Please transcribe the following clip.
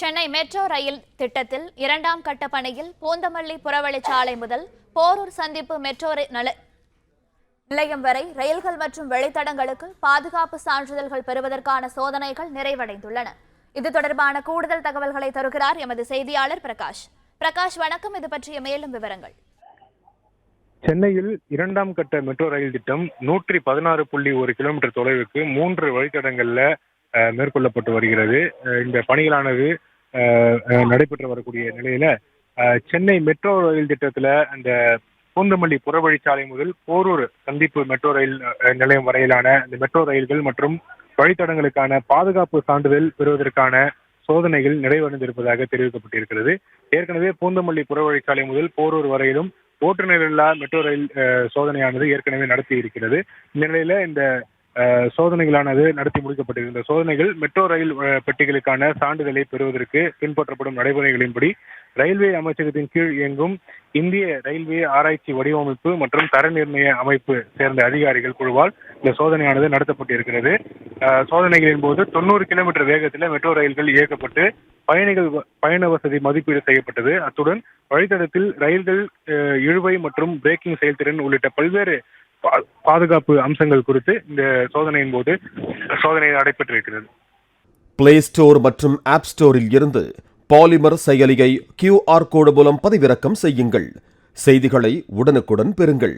Chennai metro rail திட்டத்தில் 2ஆம் கட்ட பணியில் பூந்தமல்லி புறவழிச்சாலை முதல் போரூர் சந்திப்பு மெட்ரோ நிலையம் வரை ரயில்கள் மற்றும் வழித்தடங்களுக்கு பாதுகாப்பு சான்றிதழ்கள் பெறுவதற்கான சோதனைகள் நிறைவடைந்துள்ளன. இது தொடர்பான கூடுதல் தகவல்களை தருகிறார் எமது செய்தியாளர் பிரகாஷ். பிரகாஷ், வணக்கம். இது பற்றிய மேலும் விவரங்கள். சென்னையில் 2ஆம் கட்ட மெட்ரோ ரயில் திட்டம் 116.1 கிலோமீட்டர் தொலைவுக்கு 3 வழித்தடங்கள்ல மேற்கொள்ளப்பட்டு வருகிறது. இந்த பணிகளானது நடைபெற்று வரக்கூடிய நிலையில சென்னை மெட்ரோ ரயில் திட்டத்துல அந்த பூந்தமல்லி புறவழிச்சாலை முதல் போரூர் சந்திப்பு மெட்ரோ ரயில் நிலையம் வரையிலான இந்த மெட்ரோ ரயில்கள் மற்றும் வழித்தடங்களுக்கான பாதுகாப்பு சான்றிதழ் பெறுவதற்கான சோதனைகள் நிறைவடைந்திருப்பதாக தெரிவிக்கப்பட்டிருக்கிறது. ஏற்கனவே பூந்தமல்லி புறவழிச்சாலை முதல் போரூர் வரையிலும் ஓட்டுநரில்லா மெட்ரோ ரயில் சோதனையானது ஏற்கனவே நடத்தி இருக்கிறது. இந்த நிலையில இந்த சோதனைகளானது நடத்தி முடிக்கப்பட்டிருந்த சோதனைகள் மெட்ரோ ரயில் பெட்டிகளுக்கான சான்றிதழை பெறுவதற்கு பின்பற்றப்படும் நடைமுறைகளின்படி ரயில்வே அமைச்சகத்தின் கீழ் இயங்கும் இந்திய ரயில்வே ஆராய்ச்சி வடிவமைப்பு மற்றும் தர நிர்ணய அமைப்பு சேர்ந்த அதிகாரிகள் குழுவால் இந்த சோதனையானது நடத்தப்பட்டிருக்கிறது. சோதனைகளின் போது 90 கிலோமீட்டர் வேகத்தில் மெட்ரோ ரயில்கள் இயக்கப்பட்டு பயண வசதி மதிப்பீடு செய்யப்பட்டது. அத்துடன் வழித்தடத்தில் ரயில்கள் இழுவை மற்றும் பிரேக்கிங் செயல்திறன் உள்ளிட்ட பல்வேறு பாதுகாப்பு அம்சங்கள் குறித்து இந்த சோதனையின் போது சோதனை நடைபெற்றிருக்கிறது. பிளே ஸ்டோர் மற்றும் ஆப் ஸ்டோரில் இருந்து பாலிமர் செயலியை QR கோடு மூலம் பதிவிறக்கம் செய்யுங்கள். செய்திகளை உடனுக்குடன் பெறுங்கள்.